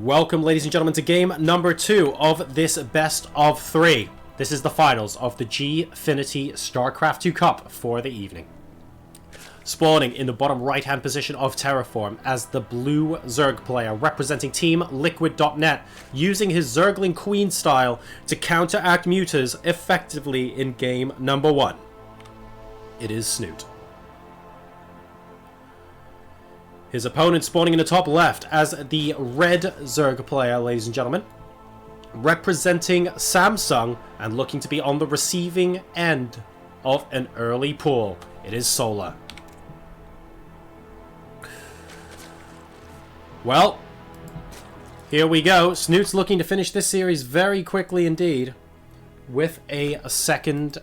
Welcome, ladies and gentlemen, to game number 2 of this best of 3. This is the finals of the Gfinity StarCraft 2 Cup for the evening. Spawning in the bottom right-hand position of Terraform as the blue Zerg player representing Team Liquid.net, using his Zergling Queen style to counteract mutas effectively in game number 1. It is Snute. His opponent spawning in the top left as the red Zerg player, ladies and gentlemen, representing Samsung and looking to be on the receiving end of an early pull. It is Solar. Well, here we go. Snute's looking to finish this series very quickly indeed with a second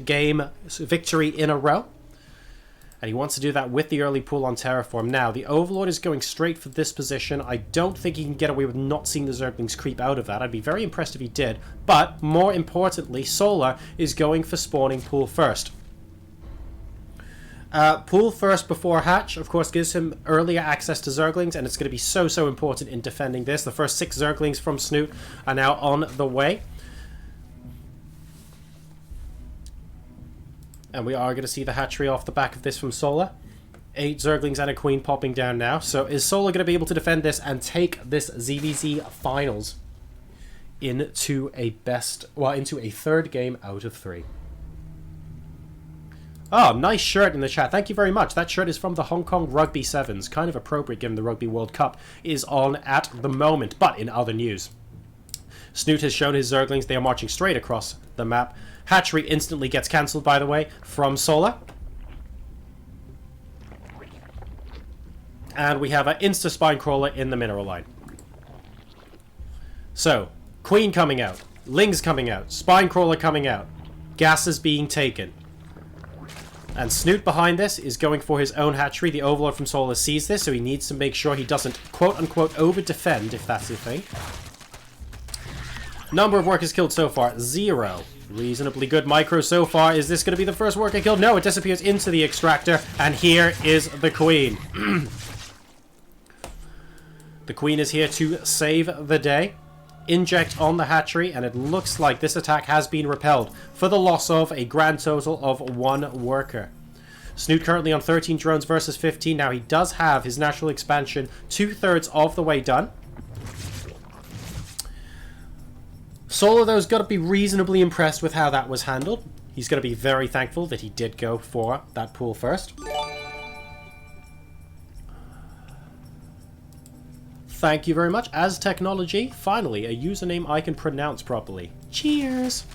game victory in a row. And he wants to do that with the early pull on Terraform. Now, the Overlord is going straight for this position. I don't think he can get away with not seeing the Zerglings creep out of that. I'd be very impressed if he did. But, more importantly, Solar is going for spawning pool first. Pool first before hatch, of course, gives him earlier access to Zerglings, and it's going to be so important in defending this. The first 6 Zerglings from Snute are now on the way. And we are going to see the hatchery off the back of this from Solar. 8 Zerglings and a Queen popping down now. So is Solar going to be able to defend this and take this ZvZ finals into a third game out of 3? Oh, nice shirt in the chat. Thank you very much. That shirt is from the Hong Kong Rugby Sevens. Kind of appropriate given the Rugby World Cup is on at the moment. But in other news, Snute has shown his Zerglings. They are marching straight across the map. Hatchery instantly gets cancelled, by the way, from Solar. And we have an insta-spine crawler in the mineral line. So, Queen coming out. Lings coming out. Spine crawler coming out. Gases being taken. And Snute behind this is going for his own hatchery. The Overlord from Solar sees this, so he needs to make sure he doesn't quote-unquote over-defend, if that's the thing. Number of workers killed so far, 0. Reasonably good micro so far. Is this going to be the first worker killed? No, it disappears into the extractor. And here is the Queen. The Queen is here to save the day. Inject on the hatchery, and it looks like this attack has been repelled for the loss of a grand total of 1 worker. Snute currently on 13 drones versus 15. Now he does have his natural expansion 2/3 of the way done. Solar, though, has got to be reasonably impressed with how that was handled. He's going to be very thankful that he did go for that pool first. Thank you very much. As Technology, finally, a username I can pronounce properly. Cheers!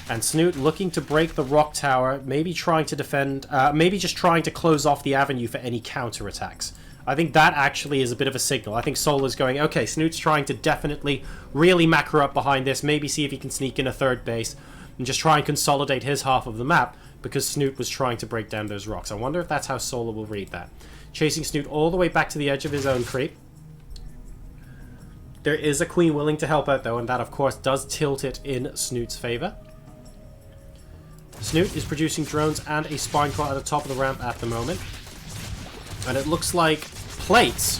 And Snute looking to break the rock tower, maybe trying to defend, maybe just trying to close off the avenue for any counterattacks. I think that actually is a bit of a signal. I think Solar's going, okay, Snute's trying to definitely really macro up behind this, maybe see if he can sneak in a third base, and just try and consolidate his half of the map, because Snute was trying to break down those rocks. I wonder if that's how Solar will read that. Chasing Snute all the way back to the edge of his own creep. There is a Queen willing to help out, though, and that, of course, does tilt it in Snute's favor. Snute is producing drones and a spine crawler at the top of the ramp at the moment. And it looks like plates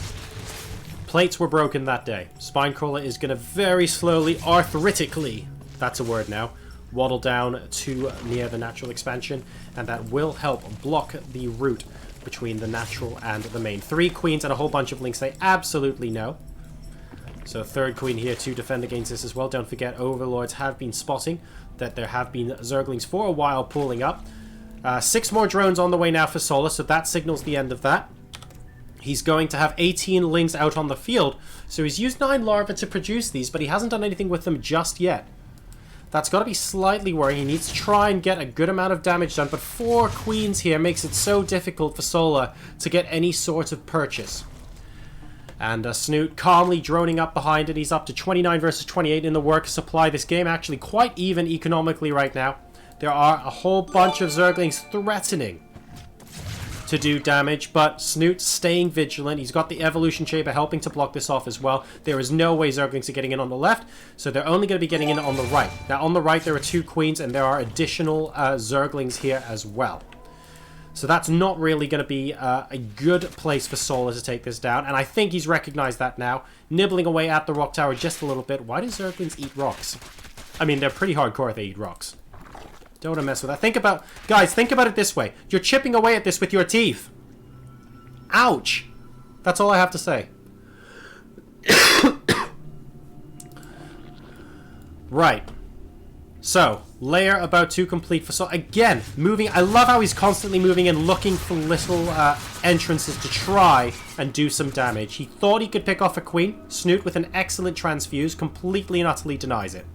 were broken that day. Spinecrawler is going to very slowly, arthritically, that's a word now, waddle down to near the natural expansion, and that will help block the route between the natural and the main. 3 Queens and a whole bunch of Links they absolutely know. So 3rd Queen here to defend against this as well. Don't forget, Overlords have been spotting that there have been Zerglings for a while pulling up. 6 more drones on the way now for Solar, so that signals the end of that. He's going to have 18 Lings out on the field, so he's used 9 larvae to produce these, but he hasn't done anything with them just yet. That's got to be slightly worrying. He needs to try and get a good amount of damage done, but 4 Queens here makes it so difficult for Solar to get any sort of purchase. And Snute calmly droning up behind it. He's up to 29 versus 28 in the worker supply. This game actually quite even economically right now. There are a whole bunch of Zerglings threatening to do damage, but Snute staying vigilant. He's got the Evolution Chamber helping to block this off as well. There is no way Zerglings are getting in on the left, so they're only going to be getting in on the right. Now, on the right, there are 2 Queens, and there are additional Zerglings here as well. So that's not really going to be a good place for Solar to take this down. And I think he's recognized that now. Nibbling away at the rock tower just a little bit. Why do Zerglings eat rocks? I mean, they're pretty hardcore if they eat rocks. Don't want to mess with that. Guys, think about it this way. You're chipping away at this with your teeth. Ouch. That's all I have to say. Right. So, layer about to complete for Solar. Again, moving. I love how he's constantly moving in, looking for little entrances to try and do some damage. He thought he could pick off a queen. Snute with an excellent transfuse completely and utterly denies it.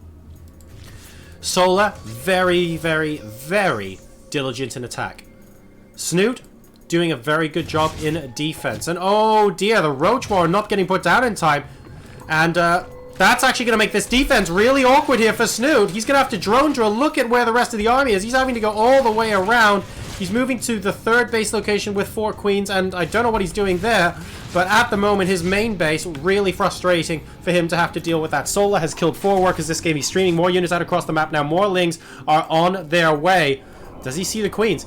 Solar, very, very, very diligent in attack. Snute doing a very good job in defense. And oh dear, the Roach War not getting put down in time. And that's actually going to make this defense really awkward here for Snute. He's going to have to drone drill. Look at where the rest of the army is. He's having to go all the way around. He's moving to the third base location with 4 queens, and I don't know what he's doing there. But at the moment, his main base, really frustrating for him to have to deal with that. Solar has killed 4 workers this game. He's streaming more units out across the map now. More Lings are on their way. Does he see the queens?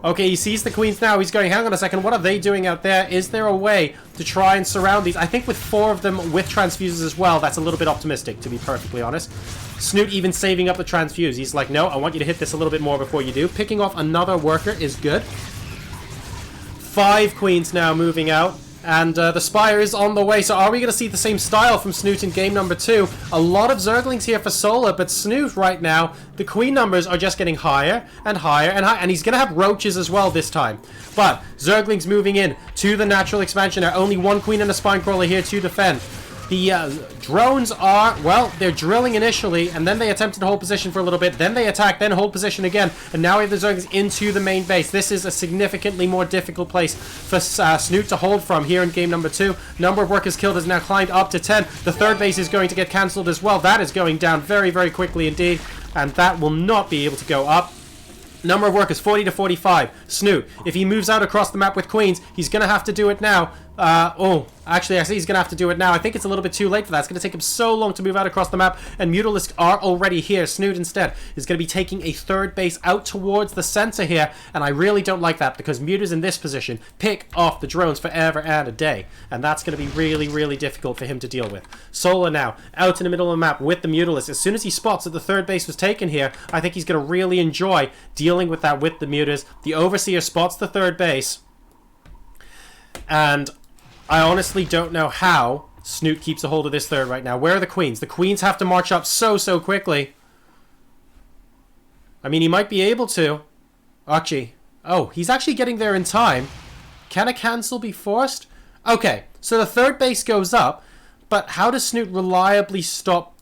Okay, he sees the queens now. He's going, hang on a second, what are they doing out there? Is there a way to try and surround these? I think with 4 of them with transfuses as well, that's a little bit optimistic, to be perfectly honest. Snute even saving up the transfuse. He's like, no, I want you to hit this a little bit more before you do. Picking off another worker is good. 5 queens now moving out. And the Spire is on the way. So are we going to see the same style from Snute in game number 2? A lot of Zerglings here for Solar, but Snute right now, the queen numbers are just getting higher and higher and higher. And he's going to have roaches as well this time. But Zerglings moving in to the natural expansion. There are only 1 queen and a spine crawler here to defend. The drones are, well, they're drilling initially, and then they attempted to hold position for a little bit. Then they attack, then hold position again. And now we have the Zerglings into the main base. This is a significantly more difficult place for Snute to hold from here in game number 2. Number of workers killed has now climbed up to 10. The third base is going to get cancelled as well. That is going down very, very quickly indeed. And that will not be able to go up. Number of workers, 40 to 45. Snute, if he moves out across the map with queens, he's going to have to do it now. Actually, I see he's going to have to do it now. I think it's a little bit too late for that. It's going to take him so long to move out across the map, and Mutalisks are already here. Snute, instead, is going to be taking a third base out towards the center here, and I really don't like that, because Mutas in this position pick off the drones forever and a day, and that's going to be really, really difficult for him to deal with. Solar now, out in the middle of the map with the Mutalisks. As soon as he spots that the third base was taken here, I think he's going to really enjoy dealing with that with the Mutas. The Overseer spots the third base, and I honestly don't know how Snute keeps a hold of this third right now. Where are the queens? The queens have to march up so quickly. I mean, he might be able to. Archie. Oh, he's actually getting there in time. Can a cancel be forced? Okay, so the third base goes up, but how does Snute reliably stop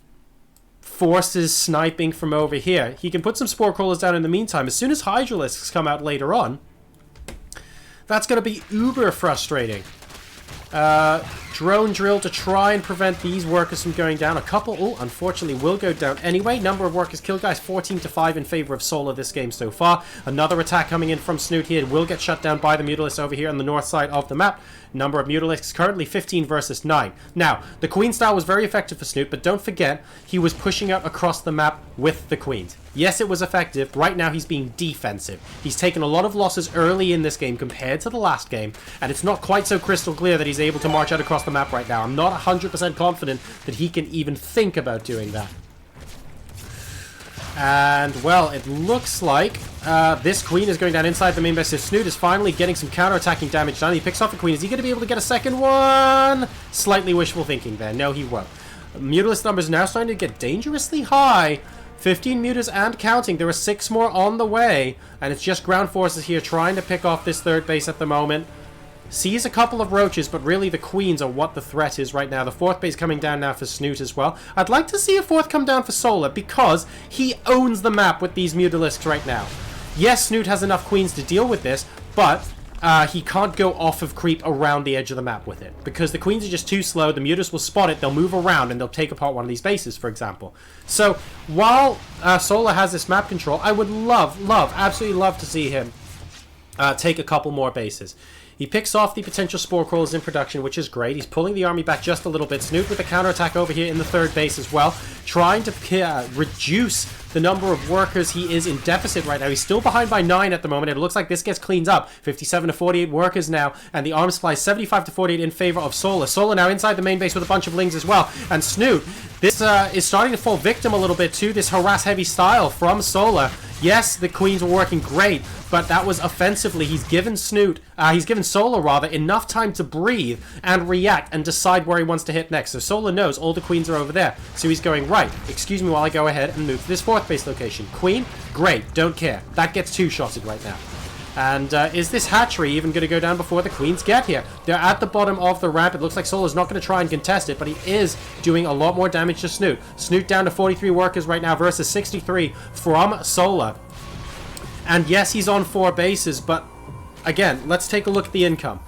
forces sniping from over here? He can put some spore crawlers down in the meantime. As soon as Hydralisks come out later on, that's going to be uber frustrating. Drone drill to try and prevent these workers from going down. A couple, unfortunately will go down anyway. Number of workers killed, guys, 14 to 5 in favor of Solar this game so far. Another attack coming in from Snute here. Will get shut down by the Mutalisks over here on the north side of the map. Number of Mutalisks currently 15 versus 9. Now, the queen style was very effective for Snute, but don't forget, he was pushing out across the map with the queens. Yes, it was effective. Right now, he's being defensive. He's taken a lot of losses early in this game compared to the last game, and it's not quite so crystal clear that he's able to march out across the map right now. I'm not 100% confident that he can even think about doing that. And, well, it looks like this queen is going down inside the main base. So Snute is finally getting some counter-attacking damage done. He picks off a queen. Is he going to be able to get a second one? Slightly wishful thinking there. No, he won't. Mutalisk numbers now starting to get dangerously high. 15 mutas and counting. There are 6 more on the way. And it's just ground forces here trying to pick off this third base at the moment. Sees a couple of roaches, but really the queens are what the threat is right now. The fourth base coming down now for Snute as well. I'd like to see a fourth come down for Solar because he owns the map with these Mutalisks right now. Yes, Snute has enough queens to deal with this, but he can't go off of creep around the edge of the map with it. Because the queens are just too slow, the Mutas will spot it, they'll move around, and they'll take apart one of these bases, for example. So, while Solar has this map control, I would absolutely love to see him take a couple more bases. He picks off the potential spore crawlers in production, which is great. He's pulling the army back just a little bit. Snute with a counterattack over here in the third base as well, trying to reduce the number of workers he is in deficit right now. He's still behind by 9 at the moment. It looks like this gets cleaned up. 57 to 48 workers now, and the arms supply 75 to 48 in favor of Solar. Solar now inside the main base with a bunch of Lings as well. And Snute, this is starting to fall victim a little bit to this harass-heavy style from Solar. Yes, the Queens were working great, but that was offensively. He's given Solar rather, enough time to breathe and react and decide where he wants to hit next. So Solar knows all the Queens are over there. So he's going, right, excuse me while I go ahead and move to this 4th base location. Queen, great, don't care. That gets 2-shotted right now. And is this hatchery even going to go down before the Queens get here? They're at the bottom of the ramp. It looks like Solar's not going to try and contest it, but he is doing a lot more damage to Snute. Snute down to 43 workers right now versus 63 from Solar. And yes, he's on 4 bases, but again, let's take a look at the income.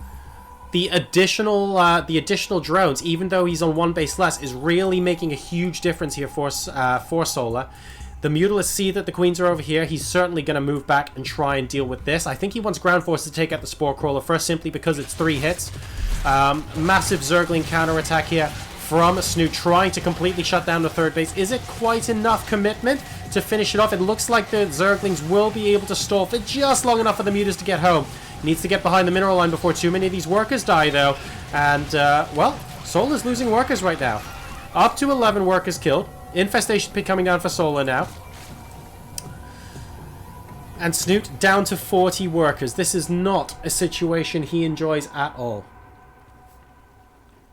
The additional drones, even though he's on 1 base less, is really making a huge difference here for Solar. The Mutalists see that the Queens are over here. He's certainly going to move back and try and deal with this. I think he wants Ground Force to take out the Spore Crawler first, simply because it's 3 hits. Massive Zergling counterattack here from Snute, trying to completely shut down the 3rd base. Is it quite enough commitment to finish it off? It looks like the Zerglings will be able to stall for just long enough for the Mutas to get home. Needs to get behind the mineral line before too many of these workers die, though. And, well, Solar's losing workers right now. Up to 11 workers killed. Infestation pit coming down for Solar now. And Snute down to 40 workers. This is not a situation he enjoys at all.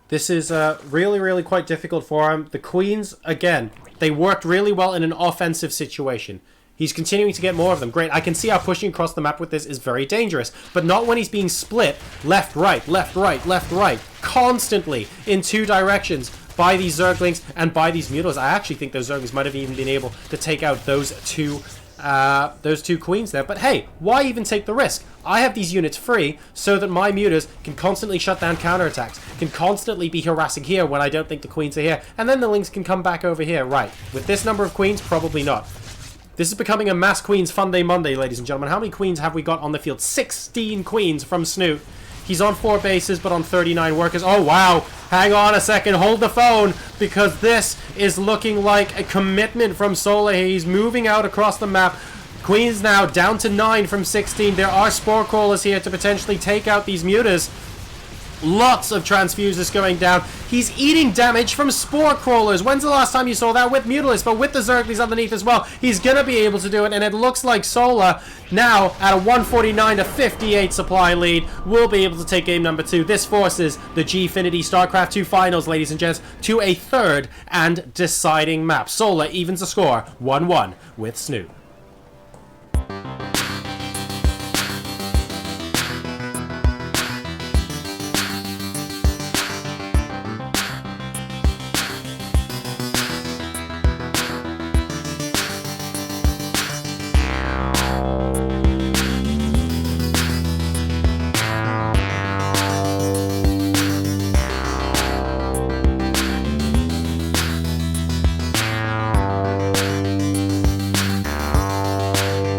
This is really, really quite difficult for him. The Queens, again, they worked really well in an offensive situation. He's continuing to get more of them. Great. I can see how pushing across the map with this is very dangerous. But not when he's being split left, right, left, right, left, right. Constantly in 2 directions by these Zerglings and by these Mutals. I actually think those Zerglings might have even been able to take out those two Queens there. But hey, why even take the risk? I have these units free so that my Mutas can constantly shut down counterattacks, can constantly be harassing here when I don't think the Queens are here, and then the Lings can come back over here. Right. With this number of Queens, probably not. This is becoming a mass Queens Fun Day Monday, ladies and gentlemen. How many Queens have we got on the field? 16 Queens from Snute. He's on 4 bases, but on 39 workers. Oh, wow. Hang on a second. Hold the phone, because this is looking like a commitment from Solar. He's moving out across the map. Queens now down to 9 from 16. There are Spore Crawlers here to potentially take out these Mutas. Lots of transfuses going down. He's eating damage from Spore Crawlers. When's the last time you saw that with Mutalists? But with the Zerglings underneath as well, he's going to be able to do it. And it looks like Solar, now at a 149 to 58 supply lead, will be able to take game number 2. This forces the Gfinity StarCraft 2 finals, ladies and gents, to a 3rd and deciding map. Solar evens the score 1-1 with Snute.